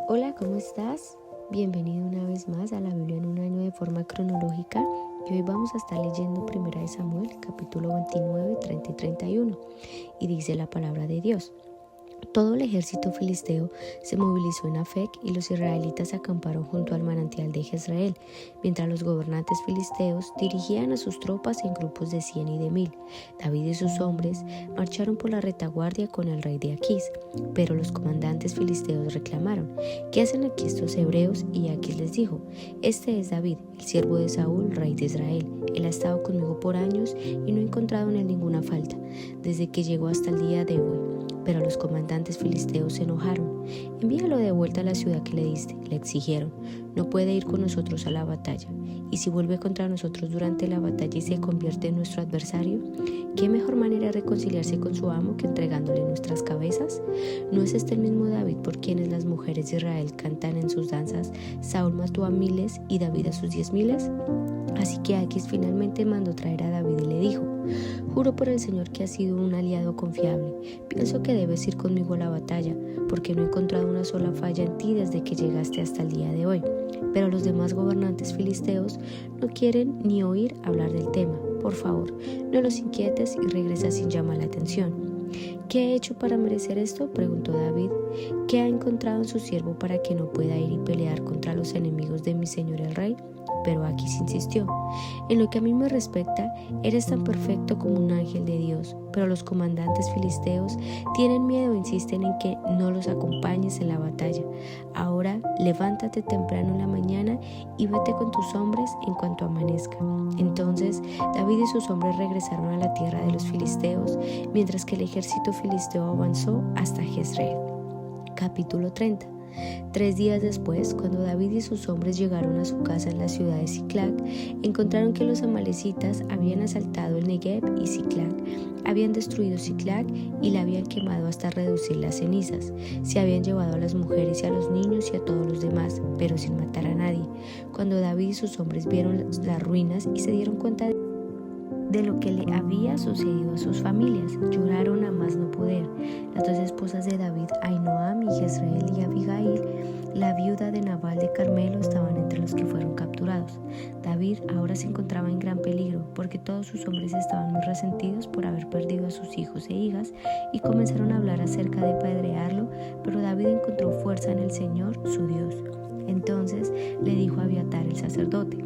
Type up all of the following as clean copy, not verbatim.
Hola, ¿cómo estás? Bienvenido una vez más a la Biblia en un año de forma cronológica y hoy vamos a estar leyendo 1 de Samuel, capítulo 29, 30 y 31 y dice la palabra de Dios. Todo el ejército filisteo se movilizó en Afec y los israelitas acamparon junto al manantial de Jezreel, mientras los gobernantes filisteos dirigían a sus tropas en grupos de 100 y de 1000. David y sus hombres marcharon por la retaguardia con el rey de Aquís, pero los comandantes filisteos reclamaron: ¿qué hacen aquí estos hebreos? Y Aquís les dijo: este es David, el siervo de Saúl, rey de Israel. Él ha estado conmigo por años y no he encontrado en él ninguna falta, desde que llegó hasta el día de hoy. Pero los comandantes filisteos se enojaron. Envíalo de vuelta a la ciudad que le diste, le exigieron. No puede ir con nosotros a la batalla. Y si vuelve contra nosotros durante la batalla y se convierte en nuestro adversario, ¿qué mejor manera de reconciliarse con su amo que entregándole nuestras cabezas? ¿No es este el mismo David por quienes las mujeres de Israel cantan en sus danzas: Saúl mató a miles y David a sus 10,000? Así que Aquís finalmente mandó traer a David y le dijo: juro por el Señor que has sido un aliado confiable. Pienso que debes ir conmigo a la batalla, porque no he encontrado una sola falla en ti desde que llegaste hasta el día de hoy. Pero los demás gobernantes filisteos no quieren ni oír hablar del tema. Por favor, no los inquietes y regresa sin llamar la atención. ¿Qué he hecho para merecer esto?, preguntó David. ¿Qué ha encontrado en su siervo para que no pueda ir y pelear contra los enemigos de mi señor el rey? Pero Aquís insistió: en lo que a mí me respecta, eres tan perfecto como un ángel de Dios. Pero los comandantes filisteos tienen miedo e insisten en que no los acompañes en la batalla. Ahora levántate temprano en la mañana y vete con tus hombres en cuanto amanezca. Entonces David y sus hombres regresaron a la tierra de los filisteos, mientras que el ejército filisteo avanzó hasta Jezreel. Capítulo 30. 3 días después, cuando David y sus hombres llegaron a su casa en la ciudad de Siclag, encontraron que los amalecitas habían asaltado el Negev y Siclag. Habían destruido Siclag y la habían quemado hasta reducir las cenizas. Se habían llevado a las mujeres y a los niños y a todos los demás, pero sin matar a nadie. Cuando David y sus hombres vieron las ruinas y se dieron cuenta de lo que le había sucedido a sus familias, lloraron a más no poder. Las 2 esposas de David, Ahinoam y Jezreel, y Abigail, la viuda de Nabal de Carmelo, estaban entre los que fueron capturados. David ahora se encontraba en gran peligro, porque todos sus hombres estaban muy resentidos por haber perdido a sus hijos e hijas y comenzaron a hablar acerca de apedrearlo, pero David encontró fuerza en el Señor, su Dios. Entonces le dijo a Abiatar el sacerdote: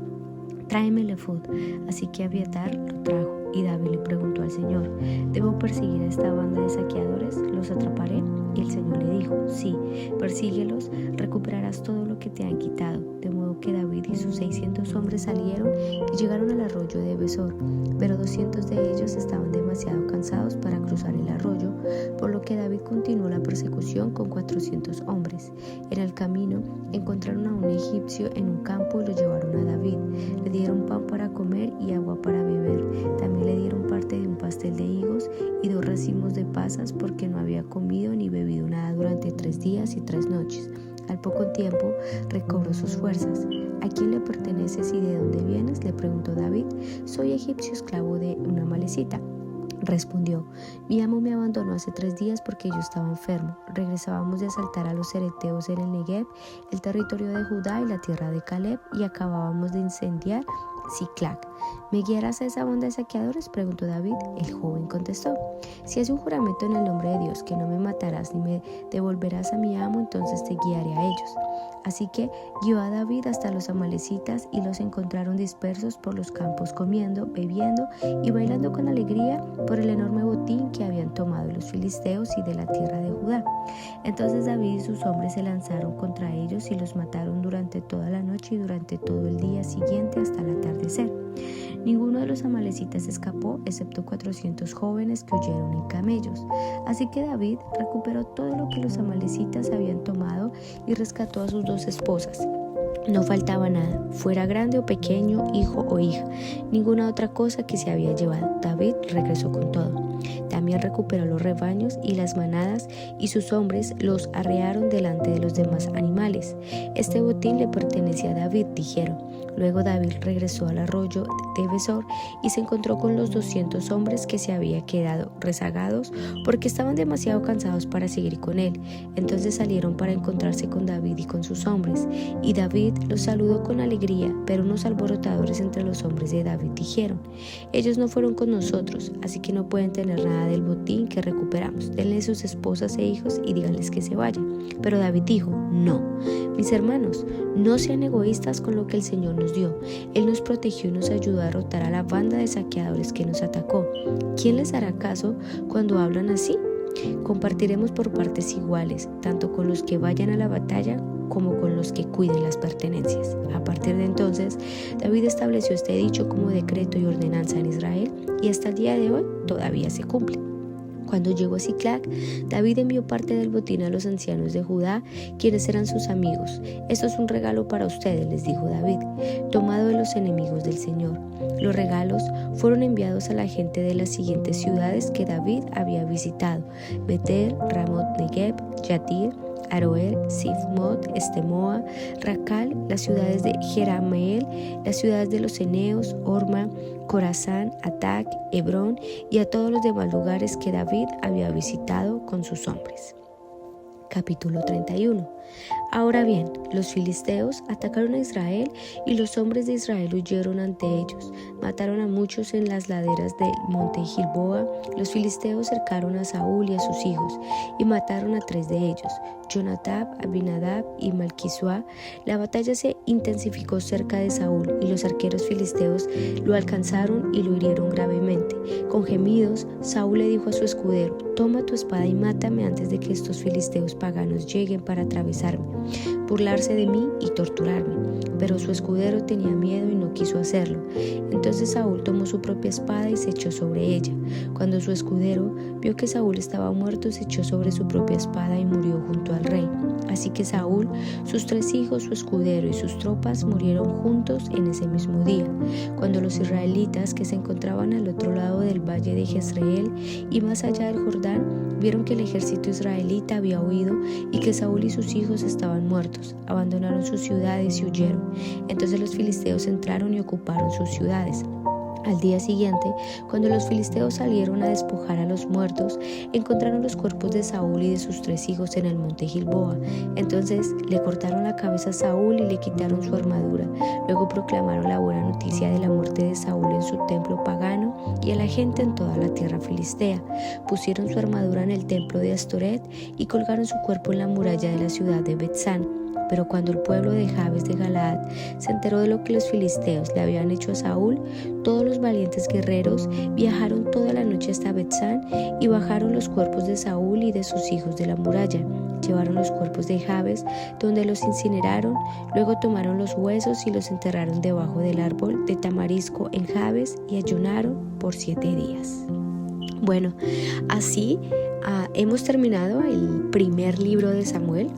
tráeme el efod. Así que Abiatar lo trajo, y David le preguntó al Señor: ¿debo perseguir a esta banda de saqueadores? ¿Los atraparé? Y el Señor le dijo: sí, persíguelos, recuperarás todo lo que te han quitado. De modo que David y sus 600 hombres salieron y llegaron al arroyo de Besor, pero 200 de ellos estaban demasiado cansados para cruzar el arroyo, por lo que David continuó la persecución con 400 hombres. En el camino encontraron a un egipcio en un campo y lo llevaron a David. Le dieron pan para comer y agua para beber. También le dieron parte de un pastel de higos y 2 racimos de pasas, porque no había comido ni bebido nada durante 3 días y 3 noches. Al poco tiempo recobró sus fuerzas. ¿A quién le perteneces y de dónde vienes?, le preguntó David. Soy egipcio, esclavo de una amalecita. Respondió: mi amo me abandonó hace 3 días porque yo estaba enfermo. Regresábamos de asaltar a los cereteos en el Negev, el territorio de Judá y la tierra de Caleb, y acabábamos de incendiar Siclag. ¿Me guiarás a esa banda de saqueadores?, preguntó David. El joven contestó: si haces un juramento en el nombre de Dios que no me matarás ni me devolverás a mi amo, entonces te guiaré a ellos. Así que guió a David hasta los amalecitas y los encontraron dispersos por los campos, comiendo, bebiendo y bailando con alegría por el enorme botín que habían tomado los filisteos y de la tierra de Judá. Entonces David y sus hombres se lanzaron contra ellos y los mataron durante toda la noche y durante todo el día siguiente hasta el atardecer. Ninguno de los amalecitas escapó, excepto 400 jóvenes que huyeron en camellos. Así que David recuperó todo lo que los amalecitas habían tomado y rescató a sus 2 esposas. No faltaba nada, fuera grande o pequeño, hijo o hija, ninguna otra cosa que se había llevado. David regresó con todo. También recuperó los rebaños y las manadas, y sus hombres los arrearon delante de los demás animales. Este botín le pertenecía a David, dijeron. Luego David regresó al arroyo de Besor y se encontró con los 200 hombres que se habían quedado rezagados porque estaban demasiado cansados para seguir con él. Entonces salieron para encontrarse con David y con sus hombres. Y David los saludó con alegría, pero unos alborotadores entre los hombres de David dijeron: ellos no fueron con nosotros, así que no pueden tener nada del botín que recuperamos. Denle sus esposas e hijos y díganles que se vayan. Pero David dijo: no, mis hermanos, no sean egoístas con lo que el Señor nos dio. Él nos protegió y nos ayudó a derrotar a la banda de saqueadores que nos atacó. ¿Quién les hará caso cuando hablan así? Compartiremos por partes iguales, tanto con los que vayan a la batalla como con los que cuiden las pertenencias. A partir de entonces, David estableció este dicho como decreto y ordenanza en Israel, y hasta el día de hoy todavía se cumple. Cuando llegó a Siclag, David envió parte del botín a los ancianos de Judá, quienes eran sus amigos. Esto es un regalo para ustedes, les dijo David, tomado de los enemigos del Señor. Los regalos fueron enviados a la gente de las siguientes ciudades que David había visitado: Betel, Ramot Negev, Yatir, Aroer, Sifmot, Estemoa, Racal, las ciudades de Jerameel, las ciudades de los Eneos, Orma, Corazán, Atac, Hebrón y a todos los demás lugares que David había visitado con sus hombres. Capítulo 31. Ahora bien, los filisteos atacaron a Israel y los hombres de Israel huyeron ante ellos. Mataron a muchos en las laderas del monte Gilboa. Los filisteos cercaron a Saúl y a sus hijos y mataron a 3 de ellos, Jonadab, Abinadab y Malquisua. La batalla se intensificó cerca de Saúl y los arqueros filisteos lo alcanzaron y lo hirieron gravemente. Con gemidos, Saúl le dijo a su escudero: toma tu espada y mátame antes de que estos filisteos paganos lleguen para atravesarme, burlarse de mí y torturarme. Pero su escudero tenía miedo y no quiso hacerlo. Entonces Saúl tomó su propia espada y se echó sobre ella. Cuando su escudero vio que Saúl estaba muerto, se echó sobre su propia espada y murió junto al rey. Así que Saúl, sus 3 hijos, su escudero y sus tropas murieron juntos en ese mismo día. Cuando los israelitas que se encontraban al otro lado del valle de Jezreel y más allá del Jordán vieron que el ejército israelita había huido y que Saúl y sus hijos estaban muertos, abandonaron sus ciudades y huyeron. Entonces los filisteos entraron y ocuparon sus ciudades. Al día siguiente, cuando los filisteos salieron a despojar a los muertos, encontraron los cuerpos de Saúl y de sus 3 hijos en el monte Gilboa. Entonces le cortaron la cabeza a Saúl y le quitaron su armadura. Luego proclamaron la buena noticia de la muerte de Saúl en su templo pagano y a la gente en toda la tierra filistea. Pusieron su armadura en el templo de Astoret y colgaron su cuerpo en la muralla de la ciudad de Bet-San. Pero cuando el pueblo de Jabes de Galaad se enteró de lo que los filisteos le habían hecho a Saúl, todos los valientes guerreros viajaron toda la noche hasta Bet-San y bajaron los cuerpos de Saúl y de sus hijos de la muralla. Llevaron los cuerpos de Jabes, donde los incineraron. Luego tomaron los huesos y los enterraron debajo del árbol de tamarisco en Jabes y ayunaron por 7 días. Bueno, así hemos terminado el primer libro de Samuel.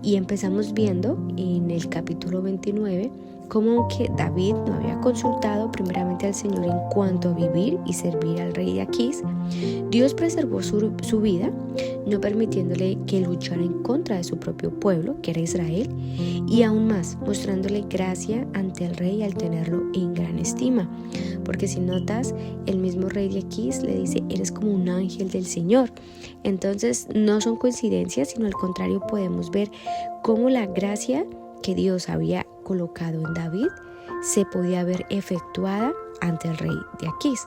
Y empezamos viendo en el capítulo 29 cómo que David no había consultado primeramente al Señor en cuanto a vivir y servir al rey de Aquís. Dios preservó su vida, no permitiéndole que luchara en contra de su propio pueblo, que era Israel, y aún más mostrándole gracia ante el rey al tenerlo en gran estima. Porque si notas, el mismo rey de Aquís le dice: eres como un ángel del Señor. Entonces no son coincidencias, sino al contrario, podemos ver cómo la gracia que Dios había colocado en David se podía ver efectuada ante el rey de Aquís.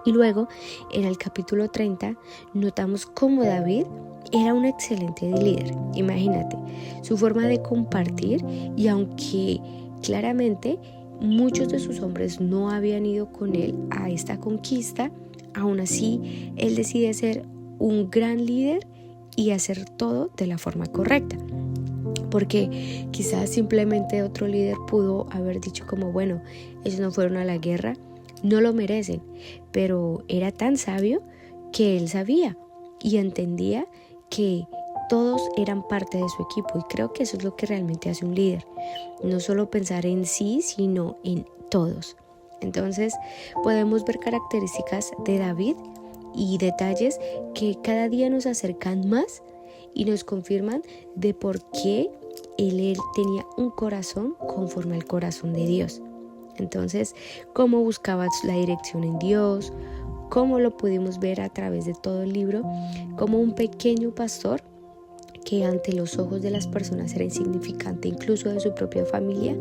Y luego, en el capítulo 30, notamos cómo David era un excelente líder. Imagínate, su forma de compartir, y aunque claramente muchos de sus hombres no habían ido con él a esta conquista, aún así él decide ser un gran líder y hacer todo de la forma correcta. Porque quizás simplemente otro líder pudo haber dicho como: bueno, ellos no fueron a la guerra, no lo merecen. Pero era tan sabio que él sabía y entendía que todos eran parte de su equipo, y creo que eso es lo que realmente hace un líder, no solo pensar en sí, sino en todos. Entonces podemos ver características de David y detalles que cada día nos acercan más y nos confirman de por qué él tenía un corazón conforme al corazón de Dios. Entonces, cómo buscaba la dirección en Dios, cómo lo pudimos ver a través de todo el libro, como un pequeño pastor que ante los ojos de las personas era insignificante, incluso de su propia familia,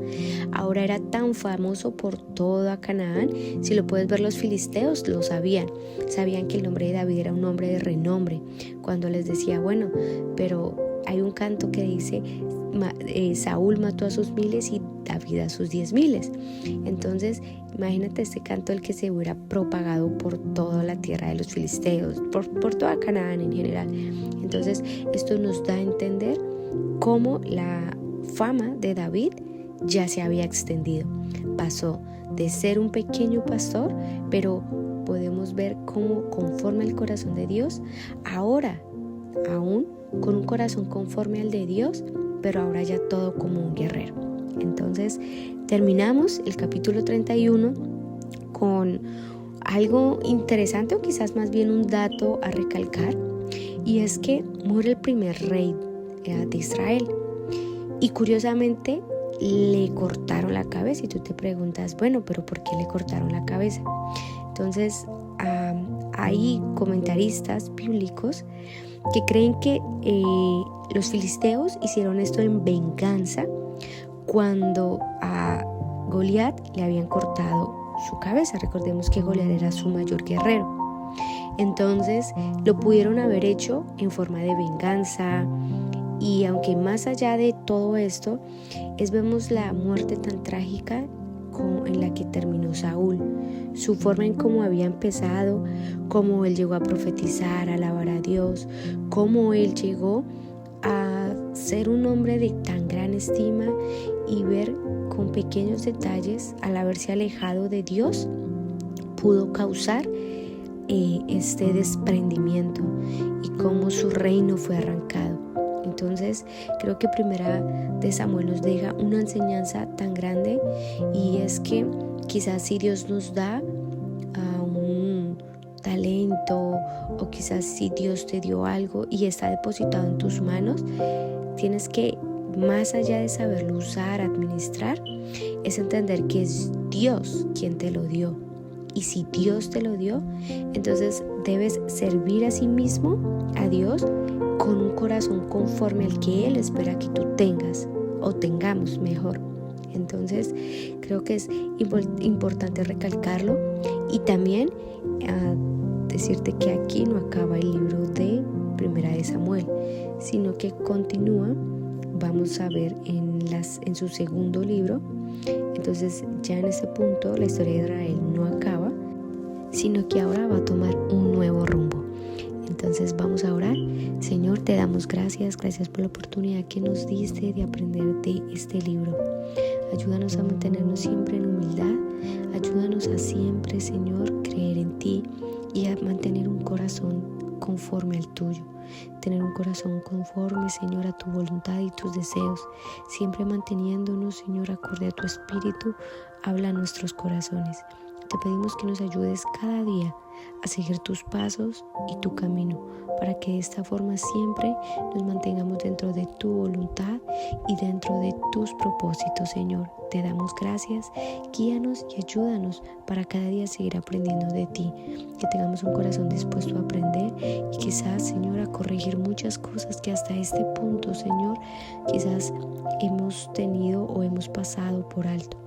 ahora era tan famoso por toda Canaán. Si lo puedes ver, los filisteos lo sabían que el nombre de David era un nombre de renombre. Cuando les decía, bueno, pero hay un canto que dice, Saúl mató a sus 1000 y David a sus 10,000. Entonces, imagínate este canto, el que se hubiera propagado por toda la tierra de los filisteos, por toda Canaán en general. Entonces, esto nos da a entender cómo la fama de David ya se había extendido. Pasó de ser un pequeño pastor, pero podemos ver cómo conforme al corazón de Dios, ahora aún con un corazón conforme al de Dios, pero ahora ya todo como un guerrero. Entonces terminamos el capítulo 31 con algo interesante, o quizás más bien un dato a recalcar, y es que muere el primer rey de Israel y curiosamente le cortaron la cabeza. Y tú te preguntas, bueno, pero ¿por qué le cortaron la cabeza? Entonces hay comentaristas bíblicos que creen que los filisteos hicieron esto en venganza cuando a Goliat le habían cortado su cabeza. Recordemos que Goliat era su mayor guerrero. Entonces lo pudieron haber hecho en forma de venganza, y aunque más allá de todo esto vemos la muerte tan trágica en la que terminó Saúl, su forma en cómo había empezado, cómo él llegó a profetizar, a alabar a Dios, cómo él llegó a ser un hombre de tan gran estima, y ver con pequeños detalles, al haberse alejado de Dios, pudo causar este desprendimiento y cómo su reino fue arrancado. Entonces creo que Primera de Samuel nos deja una enseñanza tan grande, y es que quizás si Dios nos da un talento, o quizás si Dios te dio algo y está depositado en tus manos, tienes que, más allá de saberlo usar, administrar, es entender que es Dios quien te lo dio. Y si Dios te lo dio, entonces debes servir a sí mismo, a Dios, con un corazón conforme al que Él espera que tú tengas, o tengamos mejor. Entonces creo que es importante recalcarlo, y también decirte que aquí no acaba el libro de Primera de Samuel, sino que continúa. Vamos a ver en su segundo libro. Entonces ya en ese punto la historia de Israel no acaba, sino que ahora va a tomar un nuevo rumbo. Entonces vamos a orar. Señor, te damos gracias por la oportunidad que nos diste de aprender de este libro. Ayúdanos a mantenernos siempre en humildad. Ayúdanos a siempre, Señor, creer en ti, y a mantener un corazón conforme al tuyo. Tener un corazón conforme, Señor, a tu voluntad y tus deseos, siempre manteniéndonos, Señor, acorde a tu espíritu. Habla a nuestros corazones. Te pedimos que nos ayudes cada día a seguir tus pasos y tu camino, para que de esta forma siempre nos mantengamos dentro de tu voluntad y dentro de tus propósitos, Señor. Te damos gracias, guíanos y ayúdanos para cada día seguir aprendiendo de ti, que tengamos un corazón dispuesto a aprender, y quizás, Señor, a corregir muchas cosas que hasta este punto, Señor, quizás hemos tenido o hemos pasado por alto.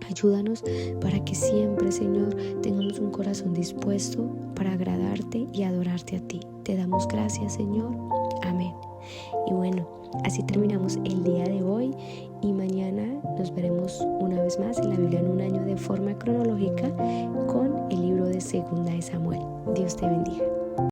Ayúdanos para que siempre, Señor, tengamos un corazón dispuesto para agradarte y adorarte a ti. Te damos gracias, Señor. Amén. Y bueno, así terminamos el día de hoy, y mañana nos veremos una vez más en la Biblia en un año de forma cronológica con el libro de Segunda de Samuel. Dios te bendiga.